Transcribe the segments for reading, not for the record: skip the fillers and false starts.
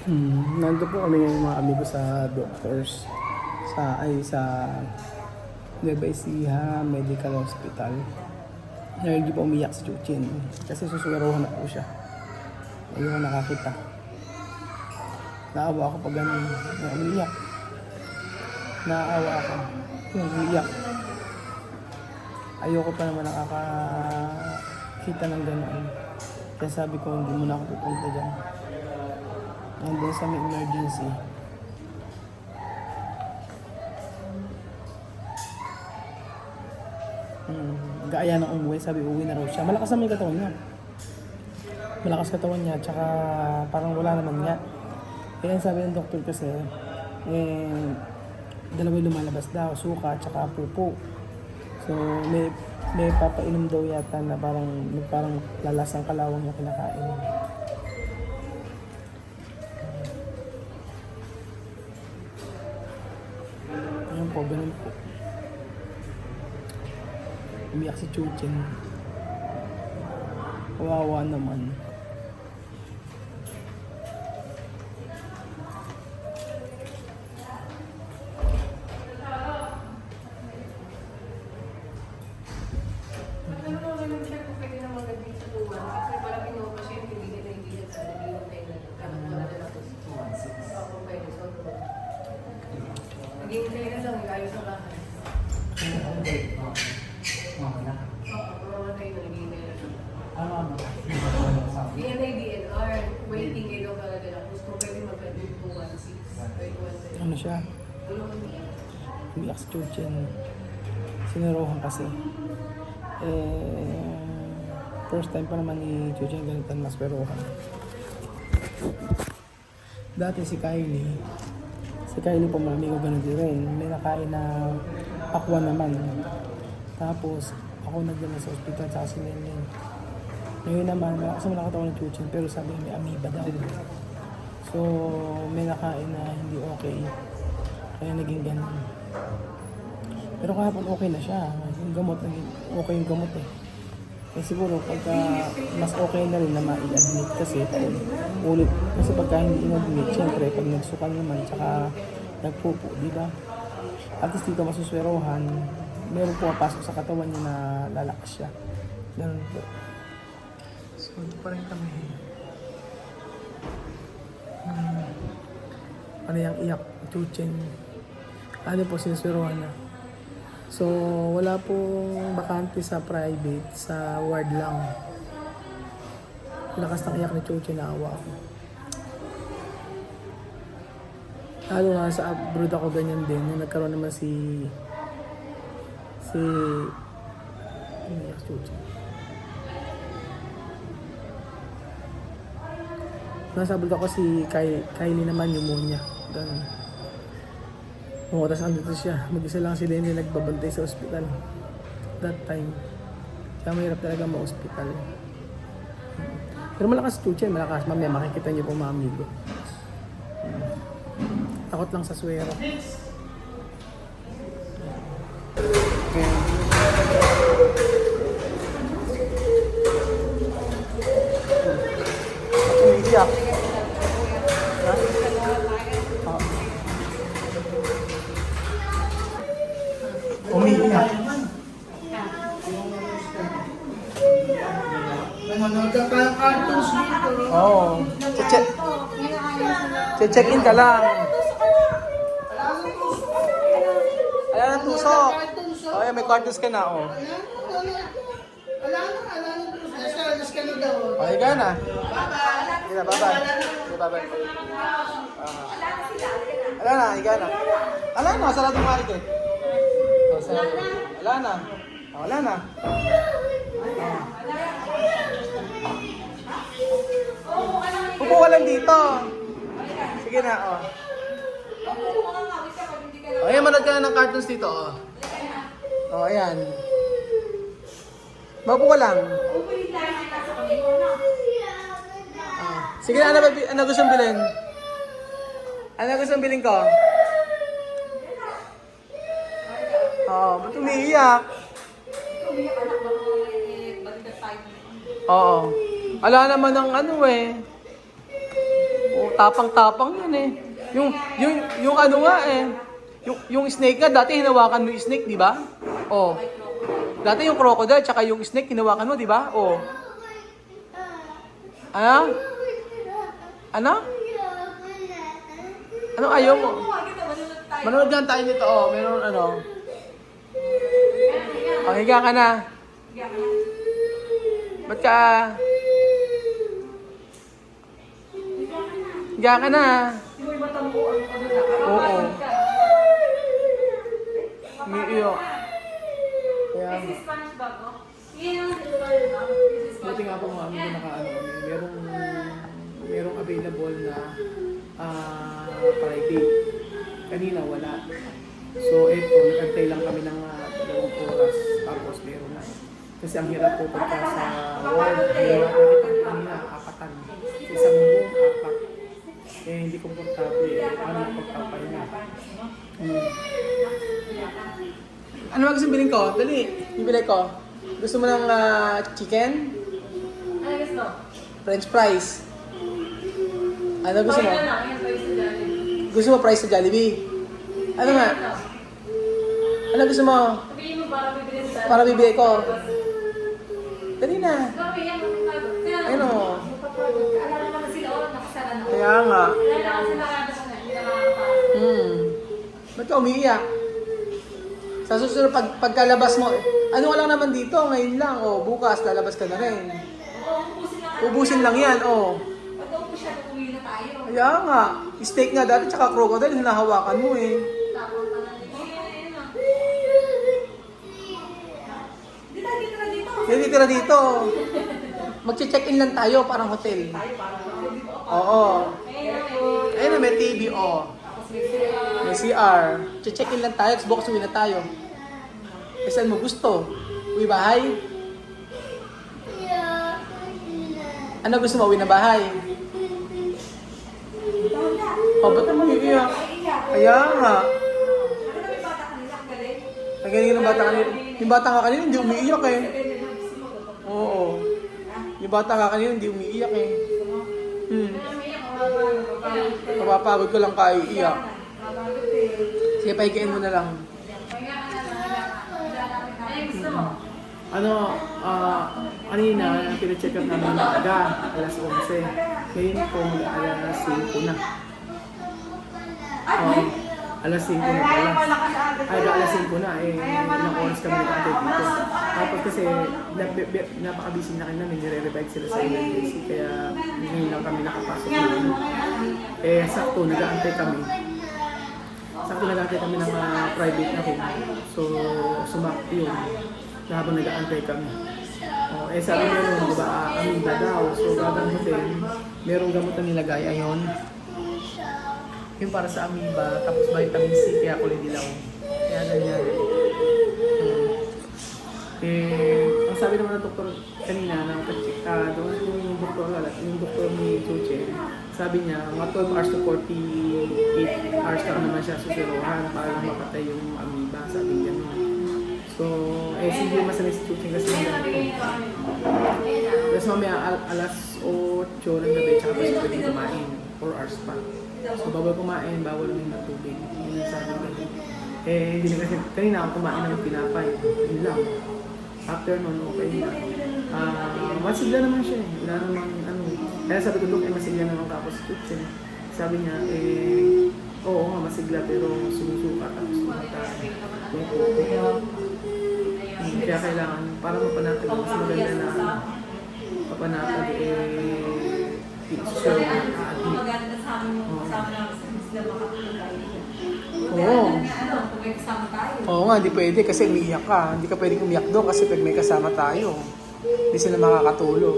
Nandito po kami ngayon mga amigo sa doctors sa Nueva Ecija Medical Hospital. Hindi pa umiyak si Chuchin kasi susuwerohan na po siya. Ayun nakakita. Naawa ako pag ganun. Umiyak. Naawa ako. Umiyak. Ayoko pa naman nakakita ng gano'n. Kaya sabi ko hindi muna ako pupunta dyan. Nandun sa may emergency. Gaaya ng umuwi, sabi uwi na raw siya. Malakas naman yung katawan niya. Malakas katawan niya, tsaka parang wala naman nga. Kaya sabi ng doktor kasi, dalawa lumalabas daw, suka, tsaka pupo. So, may papainom daw yata na parang lalasang kalawang yung kinakain. Ayun po, ganun po. Umiyak si Chuchin. Kawawa naman. Naghihintay na lang, ayos sa bahay. DNR, waiting kayo daw talaga na. Gusto pwede mag-admit 216. Ano siya? Umiyak si Chuchin. Sinurohan kasi. First time pa naman ni Chuchin ganitan mas perohan. Dati si Kylie po mga amigo ganun din rin. May nakain na pakwan naman. Tapos ako nagdala sa ospital sa si Lenlen. Ngayon naman, kasi malakatawan ng Chuchin pero sabi may amoeba daw. So may nakain na hindi okay. Kaya naging ganun. Pero kahapon okay na siya. Yung gamot, okay yung gamot eh. Eh siguro pagka mas okay na rin na ma-i-admit kasi ulit. Kasi pagka hindi in-admit, syempre pag nagsukal naman tsaka nagpupo, di ba? At least dito masuswerohan, meron pumapasok sa katawan niya na lalakas siya. Ganun po. So, ito pa rin kami. Ano yung iyak? Chuchin. Ano po, sinuswerohan na. So, wala pong bakante sa private, sa ward lang. Lakas ng iyak ni Chuchin, naawa ako. Lalo nga sa abroad ako ganyan din, nung nagkaroon naman si iyak Chuchin. Nasa abroad ako si Kylie naman, pneumonia. Ganun. Oo, tapos andito siya. Mag-isa lang si Lenny nagbabantay sa ospital. That time. Kaya mahirap talaga ma-ospital. Pero malakas si Chuchin, malakas. Mamaya makikita niyo po mga amigo. Takot lang sa swero. Okay. Umiiyak. Umiiyak. Nanonood ka pa ng cartoons dito. Oo. Check-in ka lang. Ayan ang tusok. Oh, may cartoons ka na, oh. Wala na. Nasa ka na daw. Oh, higa na. Higa na, bye-bye. Bye-bye. Wala na, higa na. Wala na, sarado nga ito. Wala na. Wala na. Upo ka lang dito. Sige na, oh. Oh, ayan, manood ka na ng cartoons dito, oh. Oh, ayan. Maupo ka lang. Sige na, ano gusto mong bilhin? Ano gusto mong bilhin ko? Oo, ba't umiiyak? Oo. Ala naman ng ano eh. Tapang-tapang yun eh. Yung ano nga eh. Yung snake nga, dati hinawakan mo yung snake, di ba? Oh. Dati yung crocodile, tsaka yung snake, hinawakan mo, di ba? Oh. Ano? Ano? Anong ayaw mo? Manood lang tayo nito, oh. Meron ano. Oh, higa ka na. Ba't ka? Higa ka na. Oo. Umiiyak. Kaya nga. Buti nga po mga amigo nakaano kami. Merong available na private. Kanina wala. So eto, nag-antay lang kami ng 2 oras. Tapos meron na. Kasi ang hirap po pagka sa ward. Nakita ko kanina, 4. Isang buong 4. Eh hindi komportable eh. Ano pagpapahinga? Ano ba gusto bilhin ko? Dali, bibili ko. Gusto mo ng chicken? Ano gusto? French fries. Ano gusto mo? Gusto mo fries sa Jollibee? Ano nga? Ano gusto mo? Sabihin mo para bibili sa... Para bibili ko. Dali na. Ayun o. Alam naman sila, nakasara na. Kaya nga. Alam naman sila, hindi nakakapara. Ba't ka umiiyak? Sa susunod, pagkalabas mo, ano nga lang naman dito, ngayon lang, bukas, lalabas ka na rin. Ubusin lang yan, Pag upo siya, uwi na tayo. Kaya nga, steak nga dati, tsaka crocodile, hinahawakan mo eh. Tapos pa na dito. Hindi tayo dito na dito. Hindi tira dito. Magche-check-in lang tayo, parang hotel. Oo. Ayun na, may TV, May CR. Che-check-in lang tayo, Xbox, uwi na tayo. Eh, saan mo gusto? Uwi bahay? Ano gusto mo? Uwi na bahay? Ba't naman iiyak? Kaya nga. Ang galing ng bata kanina. Yung bata nga kanina, hindi umiiyak eh. Oo. Yung bata nga kanina, hindi umiiyak eh. Mapapagod ko lang kayo iiyak. Sige, pahigain mo na lang. Kanina, pina-check up namin ng aga, alas 11. Ngayon po, alas 5 na. Alas 5 na pala. Ay, alas 5 na. Ilang oras kami nag-attend dito. Tapos kasi, napaka-busy na kanina, may nire-revive sila sa emergency. Kaya, ngayon lang kami nakapasok dito. Sakto, nag-aantay kami. Ng private na room. So, sumakto yun. Habang nag-aantay kami. Sabi nyo nun, di ba, amoeba daw. So, gagamutin. Merong gamot na nilagay. Ayun. Yung para sa amoeba, tapos vitamin C, kaya kulay dilaw. Kaya ganyan. Ang sabi naman ng doktor kanina, doon yung doktor ni Chuche, sabi niya, mga 12 hours to 48 hours lang naman siya susuruhan para lang mapatay yung amoeba, sabi niya. So, sige, masanay si Chuche kasi ng ganito. Tapos mamaya, alas 8 ng gabi, tsaka pa siya pwedeng kumain, 4 hours pa. So, bawal kumain, bawal namin ng tubig. Yun ang sabi ko. Hindi na kasi, kanina ako kumain ng pinapay. Yun lang. After nun, okay na. Masigla naman siya eh. Wala naman, Kaya sabi ko doon, masigla naman ako sa kitchen. Sabi niya, oo nga, masigla, pero sumusuka. Tapos tumataas. Kaya kailangan, para mapanatag, mas maganda na papanatag, i-sure na Maganda sa amin yung kasama namin sa sila makatulog tayo. Oo. Kung may kasama tayo. Oo nga, hindi pwede kasi umiiyak ka. Hindi ka pwedeng umiyak doon kasi pag may kasama tayo, hindi sila makakatulog.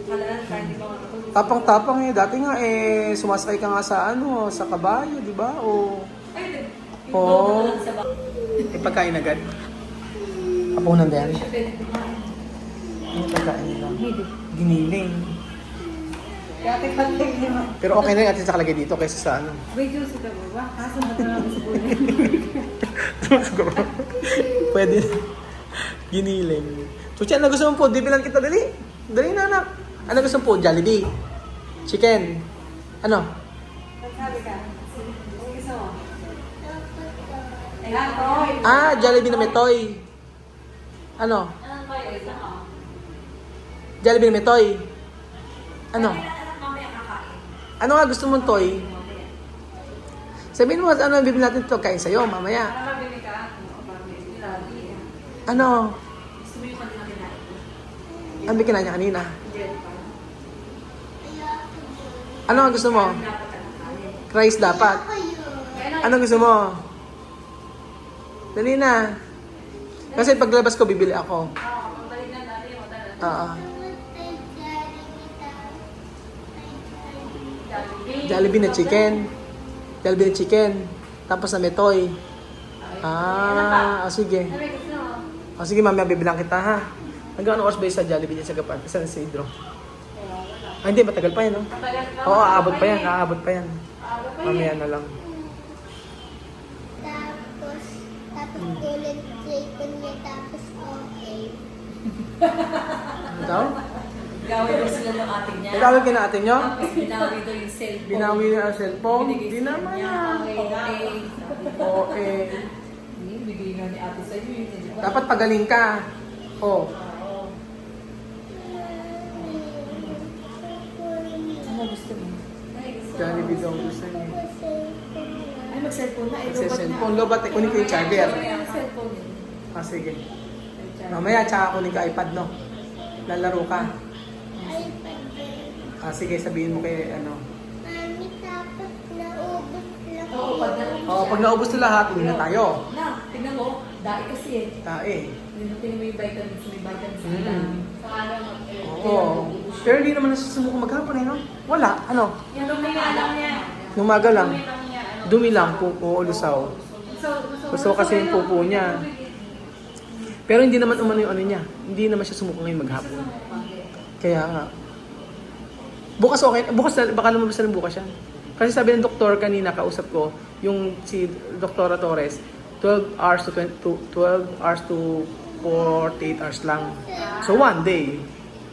Malalan tayo, hindi ba makatulog? Tapang-tapang eh. Dati nga sumasakay ka nga sa kabayo, di ba? Ay, Oo. Pagkain agad. Hapunan din. Ano pagkain lang? Giniling. Dati pati lima. Pero okay na yung atin sa kalagay dito kaysa sa ano. Wait, yung sa tabo ba? Kaso matalaga sa bulan. Pwede. Giniling. Chuchi, ano gusto mong po? Dibilan kita, dali. Dali na, anak. Ano gusto mong po? Jollibee. Chicken. Ano? ka. Gusto mo? Ayan, toy. Ah, Jollibee na may toy. Ano? Anong toy? Ito mo. Jollibee na may toy. Ano? Mamaya kakain. Ano nga gusto mong toy? Sabihin mo, ano bibili natin ito? Kain sa'yo, mamaya. Ano mabili ka? Lagi. Ano? Gusto mo yung kanina kinain? Ano kinain niya kanina? Jet pa. Ano nga gusto mo? Dapat ka nakain. Rice dapat. Ano gusto mo? Dali na. Kasi paglabas ko, bibili ako. Oo, pagbalik na natin yung matalas. Oo. Jollibee. Jollibee na chicken. Jollibee na chicken. Tapos na may toy. Ah, sige. Ano ba gusto mo? O sige, mamaya bibilang kita ha. Hanggang ano oras ba yun sa Jollibee niya sa Gapan? Sa San Isidro? Ah, hindi. Matagal pa yan, no? Matagal ka. Oo, aabot pa yan. Aabot pa yan. Aabot pa Mamaya yan. na lang. Tapos ulit chicken niya, tapos okay. Ano daw? Gawin mo sila ng ate niya. Nagawin ka na ate nyo? Tapos binawi daw yung cellphone. Binawi na ang cellphone? Binigay Di sa naman kanya. na. Okay. Oo, eh. Bigay nga ni ate sa'yo yun. Di ba? Dapat pagaling ka. Oh. Oo. Ano gusto mo? Jollibee daw ang gusto niya. Ay, mag-cellphone na. Kasi cellphone, lobat eh. Kunin ko yung charger. Ang cellphone yun. Ah, sige. Mamaya, tsaka kunin ka iPad, no? Lalaro ka. Ah, sige, sabihin mo kay ano. Mami, tapos naubos lang. Oo, pag na. Oh, pag naubos na lahat, uwi na tayo. Na, tingnan mo. Dahil kasi eh. Tae. Tingnan mo yung vitamins. May vitamins Mm. nila. Paano Oo. Pero hindi naman nasusumo kung maghapon eh, no? Wala. Ano? Yung dumi nga lang niya. Numaga lang. Dumi lang niya. Ano? Dumi lang, pupo o lusaw. Gusto ko kasi yung pupo niya. Pero hindi naman umano yung ano niya. Hindi naman siya sumuko ngayon maghapon. Kaya nga. Bukas okay. Bukas, baka lumabas na ng bukas yan. Kasi sabi ng doktor kanina, kausap ko, yung si Dr. Torres, 12 hours to 12 hours to 48 hours lang. So, 1 day.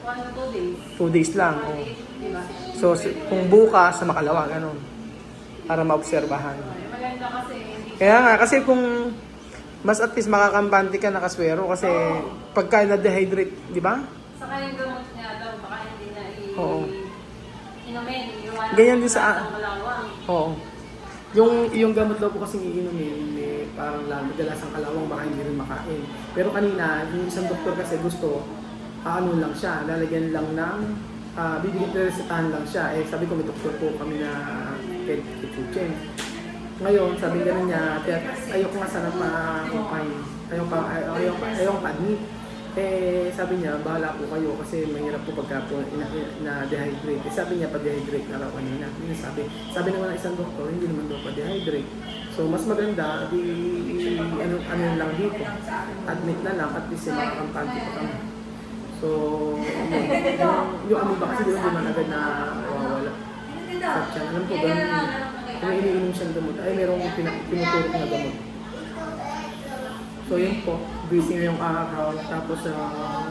1 to 2 days. 2 days lang. Oh. Diba? So, kung bukas sa makalawa, ganun. Para maobserbahan. Maganda kasi. Hindi Kaya nga, kasi kung mas at least makakampante ka nakaswero kasi pagka na-dehydrate, di ba? Saka yung gamot niya daw, baka hindi na Oo. inumin. Iwanan Ganyan mo din sa- lahat ng kalawang. Oo. Yung gamot daw po kasing iinumin, may parang madalasang kalawang baka hindi rin makain. Pero kanina, yung isang doktor kasi gusto, ano lang siya, lalagyan lang ng, bibigyan resetahan lang siya. Eh, sabi ko may doktor po kami na Kitchen. Ngayon, sabi nga niya, ayoko nga sana pa-confine. Ayoko pa-admit. Eh, sabi niya, bahala po kayo kasi mahirap po pagka po na-dehydrate. Eh, sabi niya, pa-dehydrate na raw kanina. Sabi naman ng isang doktor, hindi naman daw pa-dehydrate. So, mas maganda, ano lang dito. Admit na lang, at least makakampante pa kami. So, yung ano ba kasi hindi naman agad na wawala. Sa tiyan. Alam ko ba, kung iniinom siyang gamot, ay merong tinuturok na gamot. So yun po, busy ngayong araw, tapos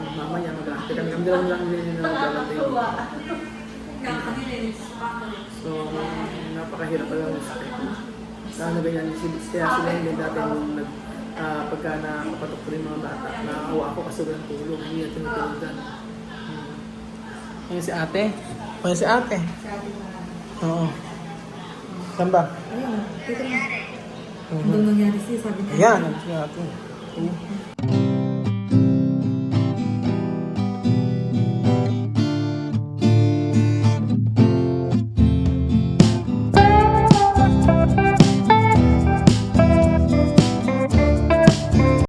mamaya mag-aantay kami. Kami lang din na mag-aantay. So, napakahirap pa lang yung sakit. Sana ganyan, kaya sila hindi dati nung pagka nakapatok ko rin mga bata, nakakuha ako kasi walang tulog, hindi natin natulugan. Ayan si ate. Ayan si ate. Oo. Saan ba? Ano nangyari siya, sabi niya. Ayan, si ate.